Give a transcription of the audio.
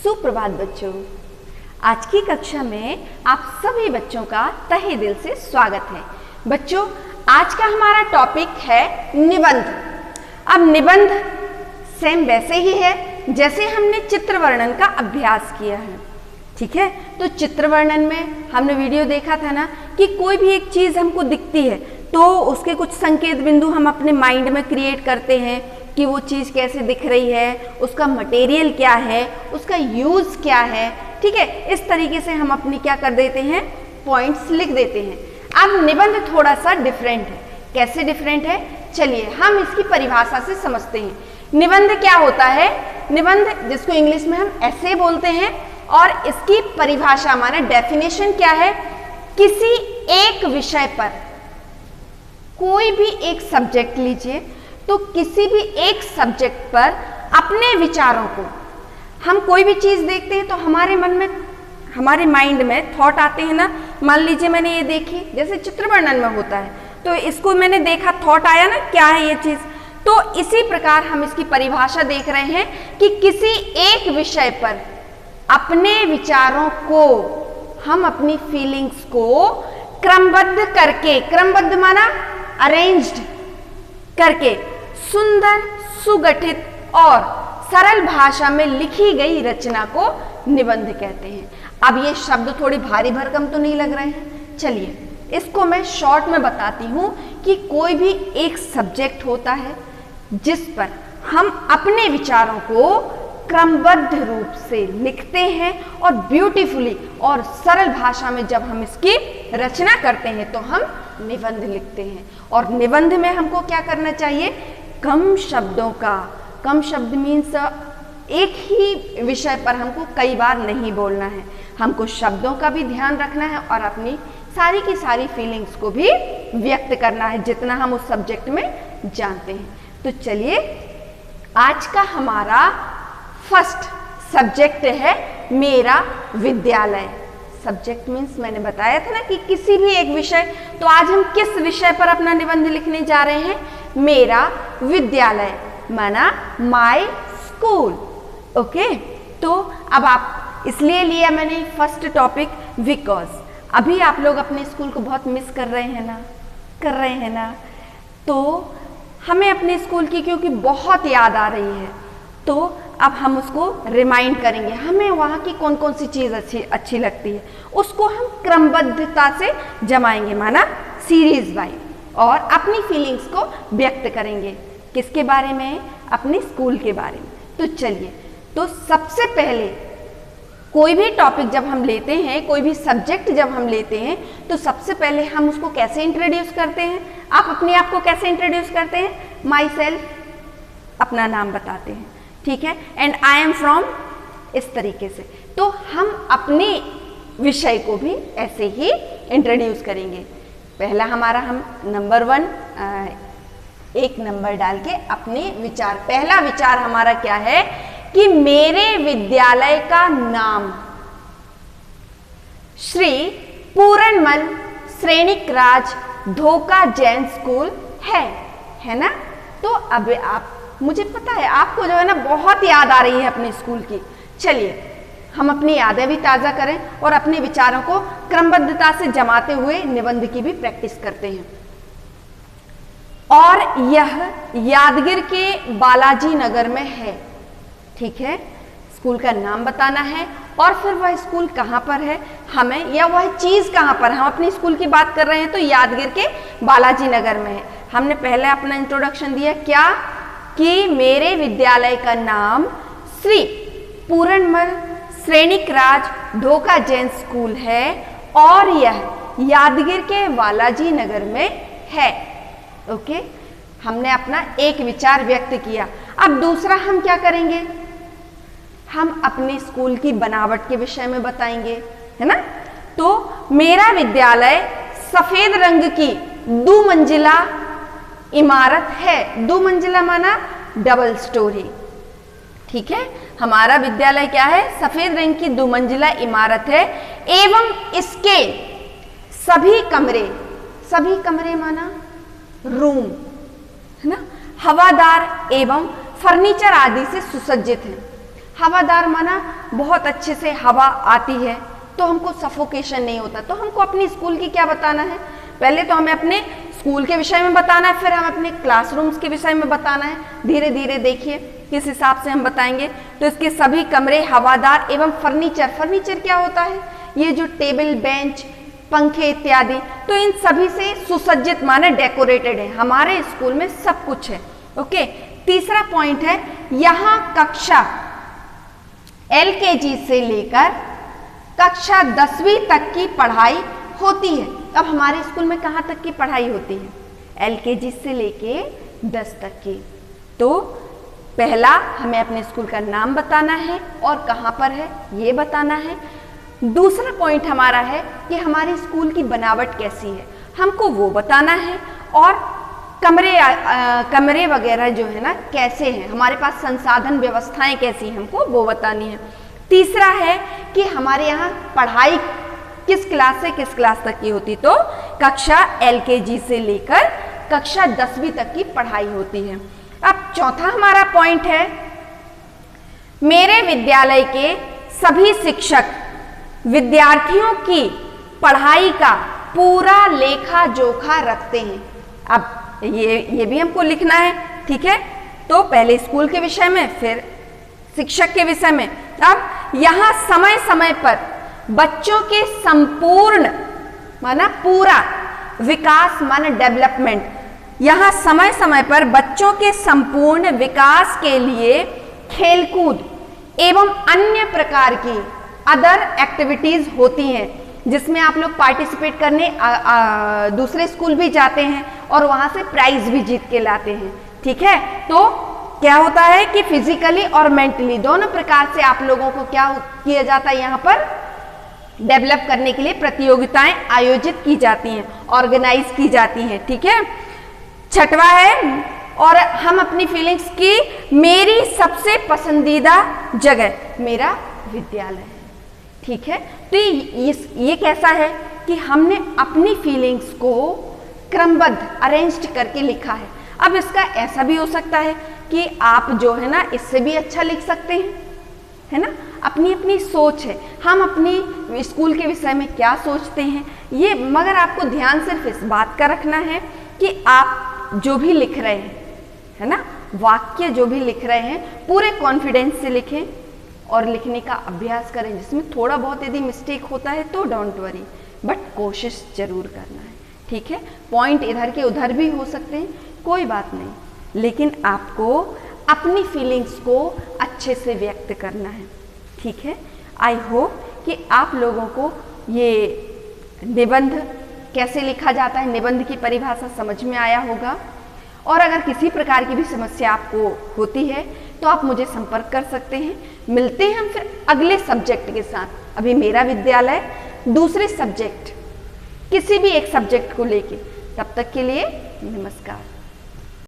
सुप्रभात बच्चों। आज की कक्षा में आप सभी बच्चों का तहे दिल से स्वागत है। बच्चों, आज का हमारा टॉपिक है निबंध। अब निबंध सेम वैसे ही है जैसे हमने चित्र वर्णन का अभ्यास किया है, ठीक है। तो चित्र वर्णन में हमने वीडियो देखा था ना कि कोई भी एक चीज हमको दिखती है तो उसके कुछ संकेत बिंदु हम अपने माइंड में क्रिएट करते हैं कि वो चीज़ कैसे दिख रही है, उसका मटेरियल क्या है, उसका यूज़ क्या है, ठीक है। इस तरीके से हम अपनी क्या कर देते हैं, पॉइंट्स लिख देते हैं। अब निबंध थोड़ा सा डिफरेंट है। कैसे डिफरेंट है, चलिए हम इसकी परिभाषा से समझते हैं। निबंध क्या होता है? निबंध, जिसको इंग्लिश में हम ऐसे बोलते हैं, और इसकी परिभाषा माने डेफिनेशन क्या है? किसी एक विषय पर, कोई भी एक सब्जेक्ट लीजिए, तो किसी भी एक सब्जेक्ट पर अपने विचारों को, हम कोई भी चीज देखते हैं तो हमारे मन में, हमारे माइंड में थॉट आते हैं ना। मान लीजिए मैंने ये देखी, जैसे चित्र वर्णन में होता है, तो इसको मैंने देखा, थॉट आया ना, क्या है ये चीज। तो इसी प्रकार हम इसकी परिभाषा देख रहे हैं कि किसी एक विषय पर अपने विचारों को, हम अपनी फीलिंग्स को क्रमबद्ध करके, क्रमबद्ध माना अरेंज्ड करके, सुंदर, सुगठित और सरल भाषा में लिखी गई रचना को निबंध कहते हैं। अब ये शब्द थोड़ी भारी भरकम तो नहीं लग रहे हैं? चलिए इसको मैं शॉर्ट में बताती हूँ कि कोई भी एक सब्जेक्ट होता है जिस पर हम अपने विचारों को क्रमबद्ध रूप से लिखते हैं और ब्यूटीफुली और सरल भाषा में जब हम इसकी रचना करते हैं तो हम निबंध लिखते हैं। और निबंध में हमको क्या करना चाहिए? कम शब्दों का, कम शब्द मीन्स एक ही विषय पर हमको कई बार नहीं बोलना है, हमको शब्दों का भी ध्यान रखना है और अपनी सारी की सारी फीलिंग्स को भी व्यक्त करना है जितना हम उस सब्जेक्ट में जानते हैं। तो चलिए आज का हमारा फर्स्ट सब्जेक्ट है मेरा विद्यालय। सब्जेक्ट मीन्स मैंने बताया था ना कि किसी भी एक विषय। तो आज हम किस विषय पर अपना निबंध लिखने जा रहे हैं? मेरा विद्यालय माना माय स्कूल। ओके, तो अब आप इसलिए लिया मैंने फर्स्ट टॉपिक बिकॉज अभी आप लोग अपने स्कूल को बहुत मिस कर रहे हैं ना, कर रहे हैं ना। तो हमें अपने स्कूल की क्योंकि बहुत याद आ रही है, तो अब हम उसको रिमाइंड करेंगे, हमें वहाँ की कौन कौन सी चीज़ अच्छी लगती है, उसको हम क्रमबद्धता से जमाएंगे, माना सीरीज वाइज, और अपनी फीलिंग्स को व्यक्त करेंगे। किसके बारे में? अपने स्कूल के बारे में। तो चलिए, तो सबसे पहले कोई भी टॉपिक जब हम लेते हैं, कोई भी सब्जेक्ट जब हम लेते हैं, तो सबसे पहले हम उसको कैसे इंट्रोड्यूस करते हैं? आप अपने आप को कैसे इंट्रोड्यूस करते हैं? माई सेल्फ, अपना नाम बताते हैं, ठीक है, एंड आई एम फ्रॉम, इस तरीके से। तो हम अपने विषय को भी ऐसे ही इंट्रोड्यूस करेंगे। पहला हमारा, हम नंबर 1 एक नंबर डाल के अपने विचार, पहला विचार हमारा क्या है कि मेरे विद्यालय का नाम श्री पूरणमल श्रेणिक राज ढोका जैन स्कूल है ना। तो अब आप, मुझे पता है आपको जो है ना बहुत याद आ रही है अपने स्कूल की। चलिए हम अपनी यादें भी ताज़ा करें और अपने विचारों को क्रमबद्धता से जमाते हुए निबंध की भी प्रैक्टिस करते हैं। और यह यादगिर के बालाजी नगर में है, ठीक है। स्कूल का नाम बताना है और फिर वह स्कूल कहाँ पर है हमें, या वह चीज़ कहाँ पर, हम अपनी स्कूल की बात कर रहे हैं तो यादगिर के बालाजी नगर में है। हमने पहले अपना इंट्रोडक्शन दिया क्या, कि मेरे विद्यालय का नाम श्री पूरणमल श्रेणिक राज ढोका जैन स्कूल है और यह यादगिर के बालाजी नगर में है। ओके, हमने अपना एक विचार व्यक्त किया। अब दूसरा हम क्या करेंगे? हम अपने स्कूल की बनावट के विषय में बताएंगे, है ना। तो मेरा विद्यालय सफेद रंग की 2 मंजिला इमारत है। 2 मंजिला माना डबल स्टोरी, ठीक है। हमारा विद्यालय क्या है? सफेद रंग की 2 मंजिला इमारत है एवं इसके सभी कमरे माना रूम, है ना, हवादार एवं फर्नीचर आदि से सुसज्जित है। हवादार माना बहुत अच्छे से हवा आती है, तो हमको सफोकेशन नहीं होता। तो हमको अपनी स्कूल की क्या बताना है, पहले तो हमें अपने स्कूल के विषय में बताना है, फिर हम अपने क्लासरूम्स के विषय में बताना है। धीरे धीरे देखिए किस हिसाब से हम बताएंगे। तो इसके सभी कमरे हवादार एवं फर्नीचर क्या होता है, ये जो टेबल बेंच पंखे इत्यादि, तो इन सभी से सुसज्जित माने डेकोरेटेड है। हमारे स्कूल में सब कुछ है। ओके, तीसरा पॉइंट है यहाँ कक्षा LKG से लेकर कक्षा 10वीं तक की पढ़ाई होती है। अब हमारे स्कूल में कहाँ तक की पढ़ाई होती है, LKG से लेके 10 तक की। तो पहला हमें अपने स्कूल का नाम बताना है और कहाँ पर है ये बताना है। दूसरा पॉइंट हमारा है कि हमारे स्कूल की बनावट कैसी है, हमको वो बताना है। और कमरे वगैरह जो है ना कैसे हैं, हमारे पास संसाधन व्यवस्थाएं कैसी हैं, हमको वो बतानी है। तीसरा है कि हमारे यहाँ पढ़ाई किस क्लास से किस क्लास तक की होती, तो कक्षा LKG से लेकर कक्षा 10वीं तक की पढ़ाई होती है। अब चौथा हमारा पॉइंट है मेरे विद्यालय के सभी शिक्षक विद्यार्थियों की पढ़ाई का पूरा लेखा जोखा रखते हैं। अब ये भी हमको लिखना है, ठीक है। तो पहले स्कूल के विषय में, फिर शिक्षक के विषय में। अब यहाँ समय समय पर बच्चों के संपूर्ण माना पूरा विकास माना डेवलपमेंट, यहाँ समय समय पर बच्चों के संपूर्ण विकास के लिए खेलकूद एवं अन्य प्रकार की अदर एक्टिविटीज होती हैं, जिसमें आप लोग पार्टिसिपेट करने दूसरे स्कूल भी जाते हैं और वहां से प्राइज भी जीत के लाते हैं, ठीक है। तो क्या होता है कि फिजिकली और मेंटली दोनों प्रकार से आप लोगों को क्या किया जाता है, यहाँ पर डेवलप करने के लिए प्रतियोगिताएं आयोजित की जाती हैं, ऑर्गेनाइज की जाती हैं, ठीक है। छठवा है और हम अपनी फीलिंग्स की मेरी सबसे पसंदीदा जगह मेरा विद्यालय है, ठीक है। तो ये कैसा है कि हमने अपनी फीलिंग्स को क्रमबद्ध अरेंज्ड करके लिखा है। अब इसका ऐसा भी हो सकता है कि आप जो है ना इससे भी अच्छा लिख सकते हैं, है ना। अपनी अपनी सोच है, हम अपनी स्कूल के विषय में क्या सोचते हैं ये, मगर आपको ध्यान सिर्फ इस बात का रखना है कि आप जो भी लिख रहे हैं, है ना, वाक्य जो भी लिख रहे हैं पूरे कॉन्फिडेंस से लिखें और लिखने का अभ्यास करें। जिसमें थोड़ा बहुत यदि मिस्टेक होता है तो डोंट वरी, बट कोशिश जरूर करना है, ठीक है। पॉइंट इधर के उधर भी हो सकते हैं, कोई बात नहीं, लेकिन आपको अपनी फीलिंग्स को अच्छे से व्यक्त करना है, ठीक है। आई होप कि आप लोगों को ये निबंध कैसे लिखा जाता है, निबंध की परिभाषा समझ में आया होगा। और अगर किसी प्रकार की भी समस्या आपको होती है तो आप मुझे संपर्क कर सकते हैं। मिलते हैं हम फिर अगले सब्जेक्ट के साथ। अभी मेरा विद्यालय दूसरे सब्जेक्ट, किसी भी एक सब्जेक्ट को लेके, तब तक के लिए नमस्कार।